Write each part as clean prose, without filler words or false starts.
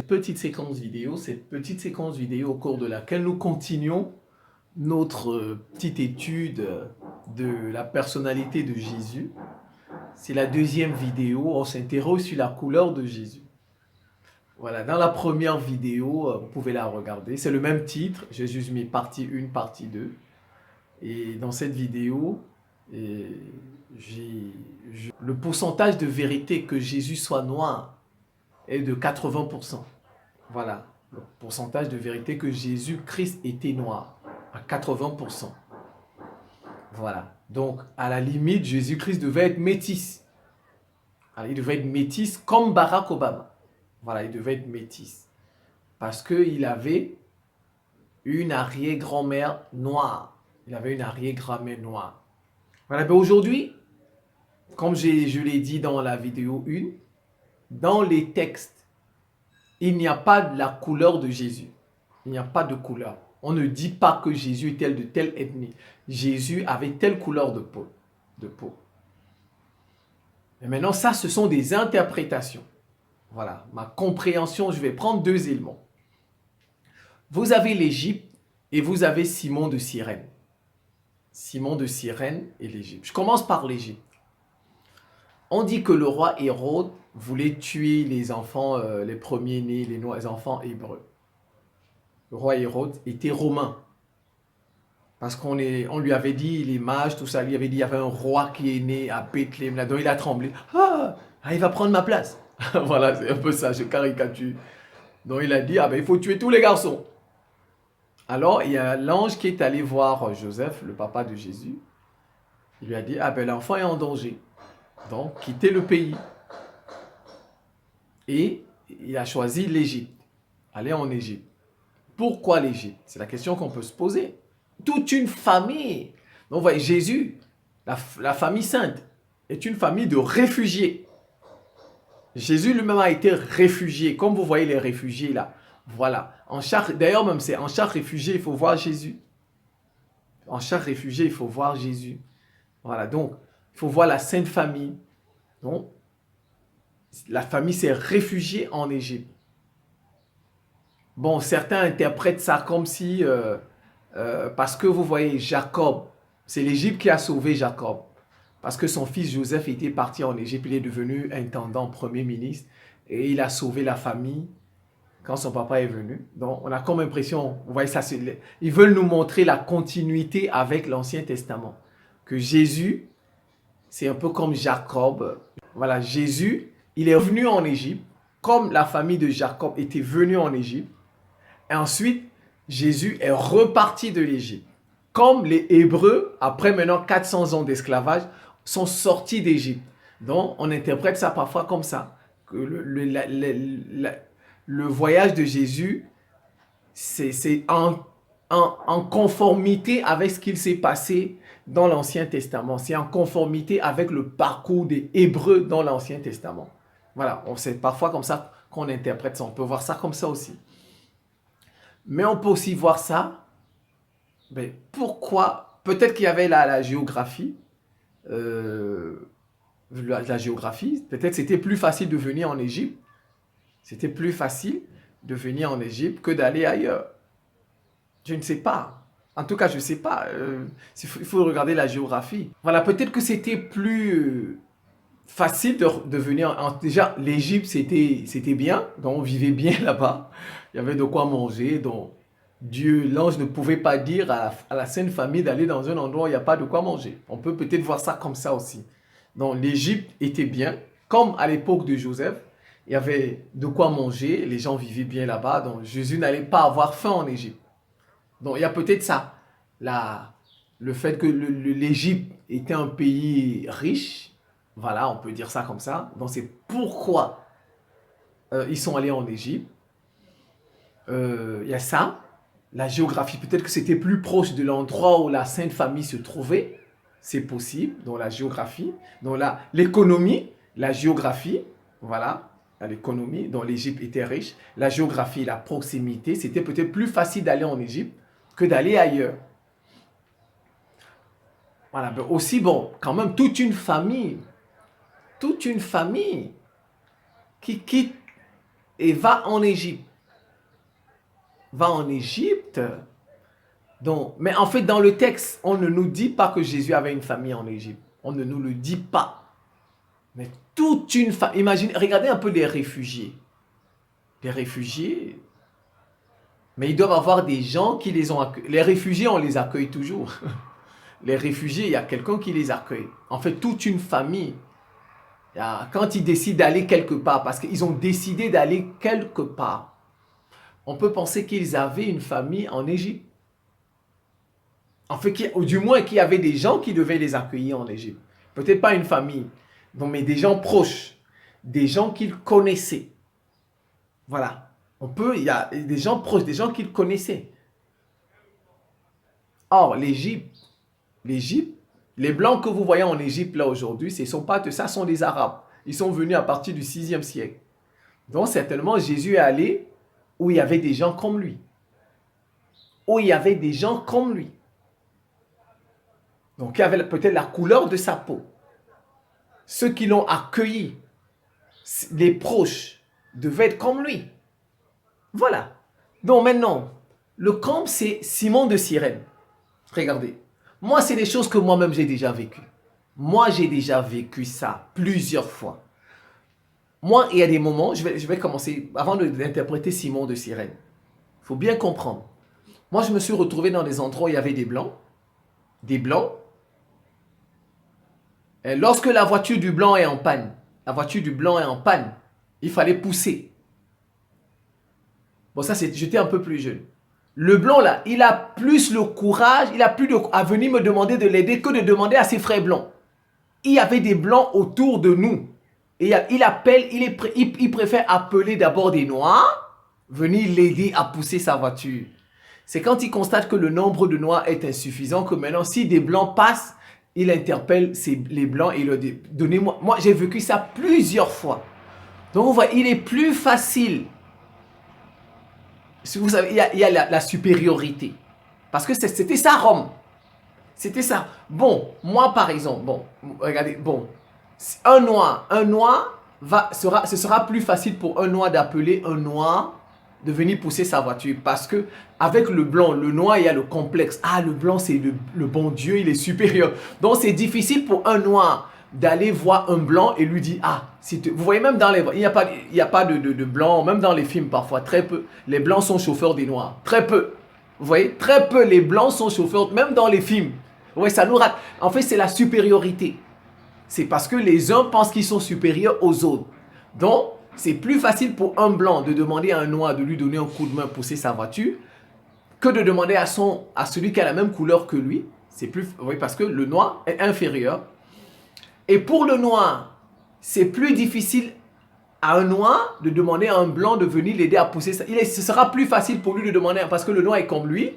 petite séquence vidéo au cours de laquelle nous continuons notre petite étude de la personnalité de Jésus. C'est la deuxième vidéo, on s'interroge sur la couleur de Jésus. Voilà, dans la première vidéo, vous pouvez la regarder, c'est le même titre, j'ai juste mis partie 1, partie 2. Et dans cette vidéo, le pourcentage de vérité que Jésus soit noir est de 80%. Voilà, le pourcentage de vérité que Jésus-Christ était noir, à 80%. Voilà, donc à la limite, Jésus-Christ devait être métis. Alors, il devait être métis comme Barack Obama. Voilà, il devait être métis. Parce qu'il avait une arrière-grand-mère noire. Il avait une arrière-grand-mère noire. Voilà, ben aujourd'hui, comme je l'ai dit dans la vidéo 1, dans les textes, il n'y a pas de la couleur de Jésus. Il n'y a pas de couleur. On ne dit pas que Jésus est tel de telle ethnie. Jésus avait telle couleur de peau. Et maintenant, ça, ce sont des interprétations. Voilà, ma compréhension, je vais prendre deux éléments. Vous avez l'Égypte et vous avez Simon de Cyrène. Simon de Cyrène et l'Égypte. Je commence par l'Égypte. On dit que le roi Hérode voulait tuer les enfants, les premiers-nés, les enfants hébreux. Le roi Hérode était romain. Parce qu'on lui avait dit, les mages, tout ça, lui avait dit, il y avait un roi qui est né à Bethléem, là-dedans, il a tremblé. Ah, il va prendre ma place. Voilà, c'est un peu ça, je caricature. Donc il a dit, ah ben il faut tuer tous les garçons. Alors il y a l'ange qui est allé voir Joseph, le papa de Jésus. Il lui a dit, ah ben l'enfant est en danger. Donc quittez le pays. Et il a choisi l'Égypte. Aller en Égypte. Pourquoi l'Égypte? C'est la question qu'on peut se poser. Toute une famille. Donc, vous voyez, Jésus, la famille sainte, est une famille de réfugiés. Jésus lui-même a été réfugié. Comme vous voyez les réfugiés là. Voilà. D'ailleurs, même c'est en chaque réfugié, il faut voir Jésus. En chaque réfugié, il faut voir Jésus. Voilà. Donc, il faut voir la Sainte Famille. Donc, la famille s'est réfugiée en Égypte. Bon, certains interprètent ça comme si... parce que vous voyez, Jacob, c'est l'Égypte qui a sauvé Jacob. Parce que son fils Joseph était parti en Égypte, il est devenu intendant, premier ministre, et il a sauvé la famille quand son papa est venu. Donc, on a comme impression, vous voyez ça, ils veulent nous montrer la continuité avec l'Ancien Testament. Que Jésus, c'est un peu comme Jacob. Voilà, Jésus, il est venu en Égypte, comme la famille de Jacob était venue en Égypte. Et ensuite, Jésus est reparti de l'Égypte. Comme les Hébreux, après maintenant 400 ans d'esclavage, sont sortis d'Égypte. Donc, on interprète ça parfois comme ça. Que le voyage de Jésus, c'est en conformité avec ce qu'il s'est passé dans l'Ancien Testament. C'est en conformité avec le parcours des Hébreux dans l'Ancien Testament. Voilà, c'est parfois comme ça qu'on interprète ça. On peut voir ça comme ça aussi. Mais on peut aussi voir ça. Mais pourquoi? Peut-être qu'il y avait la géographie. La géographie. Peut-être c'était plus facile de venir en Égypte. C'était plus facile de venir en Égypte que d'aller ailleurs. Je ne sais pas. En tout cas, je ne sais pas. Il faut regarder la géographie. Voilà, peut-être que c'était plus facile de venir. Déjà, l'Égypte, c'était bien. Donc, on vivait bien là-bas. Il y avait de quoi manger. Donc, l'ange ne pouvait pas dire à la Sainte Famille d'aller dans un endroit où il n'y a pas de quoi manger. On peut peut-être voir ça comme ça aussi. Donc, l'Égypte était bien. Comme à l'époque de Joseph, il y avait de quoi manger. Les gens vivaient bien là-bas. Donc, Jésus n'allait pas avoir faim en Égypte. Donc, il y a peut-être ça. Le fait que l'Égypte était un pays riche. Voilà, on peut dire ça comme ça. Donc, c'est pourquoi ils sont allés en Égypte. Il y a ça. La géographie, peut-être que c'était plus proche de l'endroit où la Sainte Famille se trouvait. C'est possible, dans la géographie. Donc là, l'économie, la géographie, voilà, l'économie, dont l'Égypte était riche. La géographie, la proximité, c'était peut-être plus facile d'aller en Égypte que d'aller ailleurs. Voilà, mais aussi, bon, quand même, toute une famille qui quitte et va en Égypte. Va en Égypte. Donc, mais en fait, dans le texte, on ne nous dit pas que Jésus avait une famille en Égypte. On ne nous le dit pas. Mais toute une famille. Imaginez, regardez un peu les réfugiés. Les réfugiés, mais ils doivent avoir des gens qui les ont accueillis. Les réfugiés, on les accueille toujours. Les réfugiés, il y a quelqu'un qui les accueille. En fait, toute une famille. Quand ils décident d'aller quelque part, parce qu'ils ont décidé d'aller quelque part, on peut penser qu'ils avaient une famille en Égypte. En fait, ou du moins qu'il y avait des gens qui devaient les accueillir en Égypte. Peut-être pas une famille, mais des gens proches, des gens qu'ils connaissaient. Voilà. Il y a des gens proches, des gens qu'ils connaissaient. Or, l'Égypte, les Blancs que vous voyez en Égypte là aujourd'hui, ça sont des Arabes. Ils sont venus à partir du 6e siècle. Donc, certainement, Jésus est allé où il y avait des gens comme lui. Où il y avait des gens comme lui. Donc, il y avait peut-être la couleur de sa peau. Ceux qui l'ont accueilli, les proches, devaient être comme lui. Voilà. Donc maintenant, le camp, c'est Simon de Cyrène. Regardez. Moi, c'est des choses que moi-même, j'ai déjà vécues. Moi, j'ai déjà vécu ça plusieurs fois. Moi, il y a des moments, je vais commencer, avant d'interpréter Simon de Cyrène. Il faut bien comprendre. Moi, je me suis retrouvé dans des endroits où il y avait des Blancs. Des Blancs. Et lorsque la voiture du Blanc est en panne, il fallait pousser. Bon, ça, j'étais un peu plus jeune. Le Blanc, là, il a plus le courage, il a plus à venir me demander de l'aider que de demander à ses frères Blancs. Il y avait des Blancs autour de nous. Et il préfère appeler d'abord des Noirs, venir l'aider à pousser sa voiture. C'est quand il constate que le nombre de Noirs est insuffisant que maintenant, si des Blancs passent, il interpelle les Blancs et leur dit, donnez-moi. Moi, j'ai vécu ça plusieurs fois. Donc, vous voyez, il est plus facile. Si vous savez, il y a la supériorité. Parce que c'était ça, Rome. C'était ça. Bon, moi, par exemple, regardez, un noir ce sera plus facile pour un noir d'appeler un noir de venir pousser sa voiture. Parce que avec le blanc, le noir, il y a le complexe. Ah, le blanc, c'est le bon Dieu, il est supérieur. Donc, c'est difficile pour un noir d'aller voir un blanc et lui dire, ah, vous voyez, même dans il n'y a pas de blanc, même dans les films parfois, très peu. Les blancs sont chauffeurs des noirs. Très peu. Vous voyez, très peu les blancs sont chauffeurs, même dans les films. Vous voyez, ça nous rate. En fait, c'est la supériorité. C'est parce que les uns pensent qu'ils sont supérieurs aux autres. Donc, c'est plus facile pour un blanc de demander à un noir de lui donner un coup de main pour pousser sa voiture que de demander à celui qui a la même couleur que lui. C'est plus, oui, parce que le noir est inférieur. Et pour le noir, c'est plus difficile à un noir de demander à un blanc de venir l'aider à pousser ça. Ce sera plus facile pour lui de demander, parce que le noir est comme lui.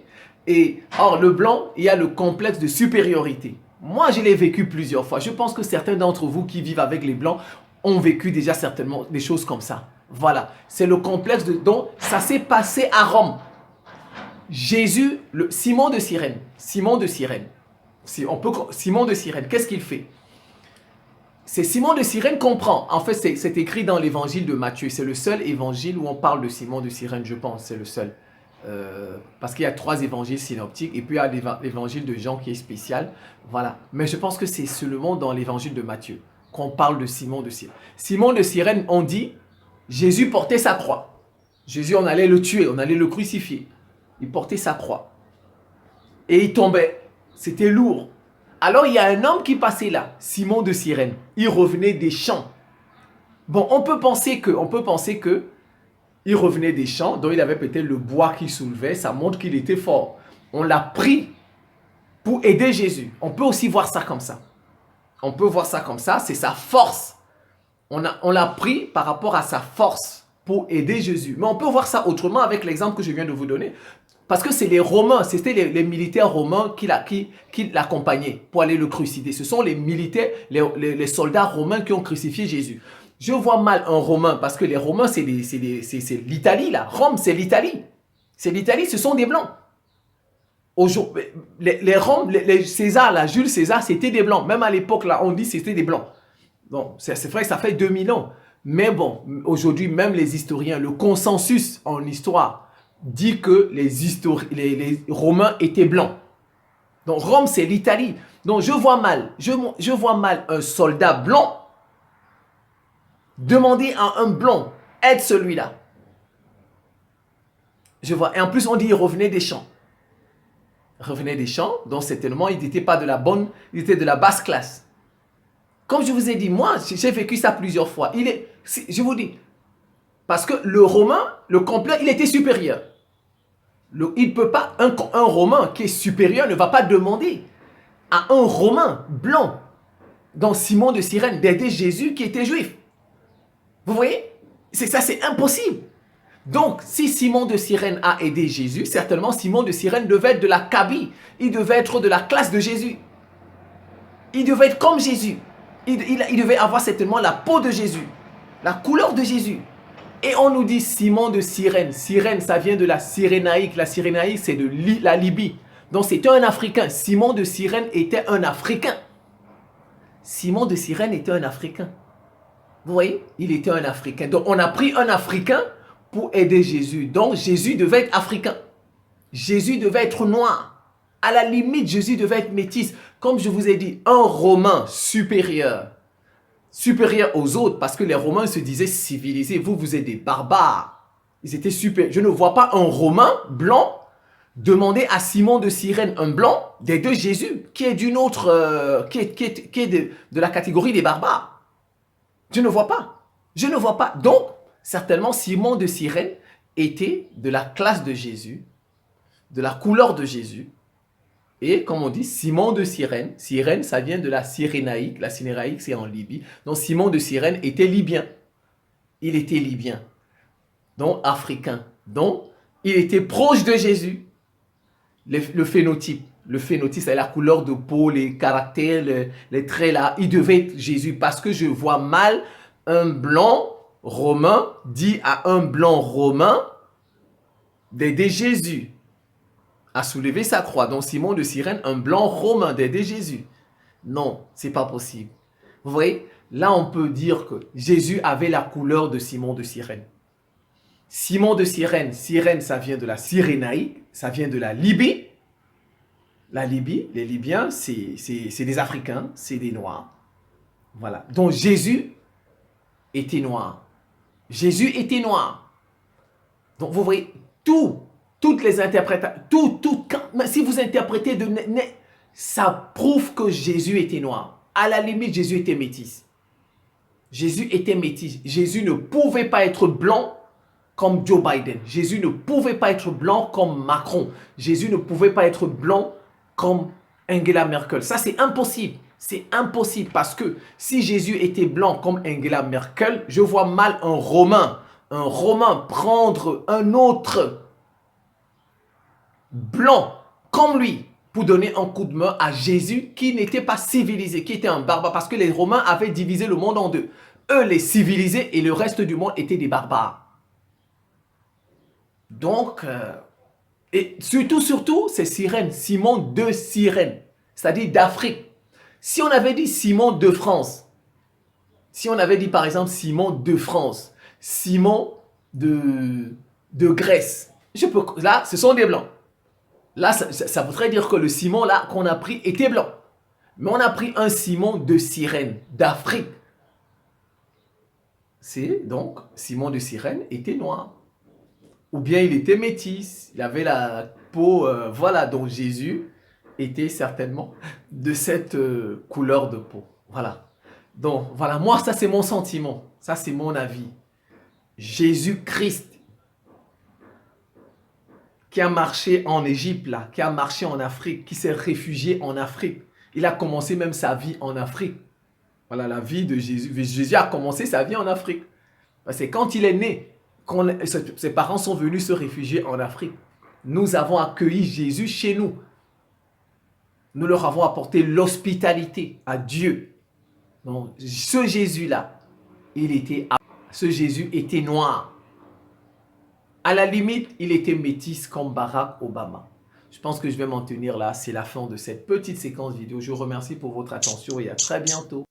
Et or, le blanc, il y a le complexe de supériorité. Moi, je l'ai vécu plusieurs fois. Je pense que certains d'entre vous qui vivent avec les blancs ont vécu déjà certainement des choses comme ça. Voilà. C'est le complexe donc ça s'est passé à Rome. Jésus, Simon de Cyrène. Simon de Cyrène, qu'est-ce qu'il fait? C'est Simon de Cyrène comprend. En fait, c'est écrit dans l'évangile de Matthieu. C'est le seul évangile où on parle de Simon de Cyrène, je pense. C'est le seul. Parce qu'il y a 3 évangiles synoptiques et puis il y a l'évangile de Jean qui est spécial. Voilà. Mais je pense que c'est seulement dans l'évangile de Matthieu qu'on parle de Simon de Cyrène. Simon de Cyrène, on dit, Jésus portait sa croix. Jésus, on allait le tuer, on allait le crucifier. Il portait sa croix. Et il tombait. C'était lourd. Alors, il y a un homme qui passait là, Simon de Cyrène. Il revenait des champs. Bon, on peut penser que il revenait des champs, donc il avait peut-être le bois qui soulevait, ça montre qu'il était fort. On l'a pris pour aider Jésus. On peut aussi voir ça comme ça. On peut voir ça comme ça, c'est sa force. On l'a pris par rapport à sa force pour aider Jésus. Mais on peut voir ça autrement avec l'exemple que je viens de vous donner. Parce que c'est les Romains, c'était les militaires romains qui l'accompagnaient pour aller le crucifier. Ce sont les militaires, les soldats romains qui ont crucifié Jésus. Je vois mal un Romain, parce que les Romains, c'est l'Italie, là. Rome, c'est l'Italie. C'est l'Italie, ce sont des Blancs. Les César, là, Jules César, c'était des Blancs. Même à l'époque, là, on dit que c'était des Blancs. Bon, c'est vrai que ça fait 2000 ans. Mais bon, aujourd'hui, même les historiens, le consensus en histoire dit que les Romains étaient blancs. Donc Rome, c'est l'Italie. Donc je vois mal un soldat blanc demander à un blanc, aide celui-là. Je vois. Et en plus, on dit qu'il revenait des champs. Revenait des champs, donc certainement, il n'était pas de la bonne, il était de la basse classe. Comme je vous ai dit, moi, j'ai vécu ça plusieurs fois. Je vous dis, parce que le Romain, le complet, il était supérieur. Il peut pas, un Romain qui est supérieur ne va pas demander à un Romain blanc, dans Simon de Cyrène, d'aider Jésus qui était juif. Vous voyez? C'est impossible. Donc, si Simon de Cyrène a aidé Jésus, certainement Simon de Cyrène devait être de la cabine. Il devait être de la classe de Jésus. Il devait être comme Jésus. Il devait avoir certainement la peau de Jésus, la couleur de Jésus. Et on nous dit Simon de Cyrène. Cyrène, ça vient de la Cyrénaïque. La Cyrénaïque, c'est de la Libye. Donc, c'était un Africain. Simon de Cyrène était un Africain. Simon de Cyrène était un Africain. Vous voyez? Il était un Africain. Donc, on a pris un Africain pour aider Jésus. Donc, Jésus devait être africain. Jésus devait être noir. À la limite, Jésus devait être métis. Comme je vous ai dit, un Romain supérieur. Supérieur aux autres, parce que les Romains se disaient civilisés. Vous êtes des barbares. Ils étaient supérieurs. Je ne vois pas un Romain blanc demander à Simon de Cyrène, un blanc, d'aider Jésus, qui est d'une autre, qui est de la catégorie des barbares. Je ne vois pas. Je ne vois pas. Donc, certainement, Simon de Cyrène était de la classe de Jésus, de la couleur de Jésus. Et comme on dit, Simon de Cyrène, Cyrène, ça vient de la Cyrénaïque. La Cyrénaïque, c'est en Libye. Donc, Simon de Cyrène était libyen. Il était libyen. Donc, africain. Donc, il était proche de Jésus. Le phénotype. Le phénotype, c'est la couleur de peau, les caractères, les traits là. Il devait être Jésus parce que je vois mal un blanc romain dit à un blanc romain d'aider Jésus à soulever sa croix. Donc Simon de Cyrène, un blanc romain d'aider Jésus. Non, c'est pas possible. Vous voyez, là on peut dire que Jésus avait la couleur de Simon de Cyrène. Simon de Cyrène, Cyrène ça vient de la Cyrénaïque, ça vient de la Libye. La Libye, les Libyens, c'est des Africains, c'est des Noirs. Voilà. Donc Jésus était noir. Jésus était noir. Donc vous voyez, toutes les interprétations, si vous interprétez ça prouve que Jésus était noir. À la limite, Jésus était métis. Jésus était métis. Jésus ne pouvait pas être blanc comme Joe Biden. Jésus ne pouvait pas être blanc comme Macron. Jésus ne pouvait pas être blanc comme Angela Merkel. Ça, c'est impossible. C'est impossible parce que si Jésus était blanc comme Angela Merkel, je vois mal un Romain prendre un autre blanc comme lui pour donner un coup de main à Jésus qui n'était pas civilisé, qui était un barbare parce que les Romains avaient divisé le monde en deux. Eux, les civilisés et le reste du monde étaient des barbares. Donc, et surtout, c'est Cyrène, Simon de Cyrène, c'est-à-dire d'Afrique. Si on avait dit Simon de France, si on avait dit par exemple Simon de France, Simon de Grèce, là, ce sont des blancs. Là, ça voudrait dire que le Simon là qu'on a pris était blanc. Mais on a pris un Simon de Cyrène, d'Afrique. Donc, Simon de Cyrène était noir. Ou bien il était métis, il avait la peau, voilà, donc Jésus était certainement de cette couleur de peau. Voilà. Donc, voilà, moi, ça c'est mon sentiment, ça c'est mon avis. Jésus-Christ, qui a marché en Égypte, là, qui a marché en Afrique, qui s'est réfugié en Afrique. Il a commencé même sa vie en Afrique. Voilà, la vie de Jésus. Jésus a commencé sa vie en Afrique. Parce que quand il est né, quand ses parents sont venus se réfugier en Afrique, nous avons accueilli Jésus chez nous. Nous leur avons apporté l'hospitalité à Dieu. Donc, ce Jésus-là, ce Jésus était noir. À la limite, il était métis comme Barack Obama. Je pense que je vais m'en tenir là. C'est la fin de cette petite séquence vidéo. Je vous remercie pour votre attention et à très bientôt.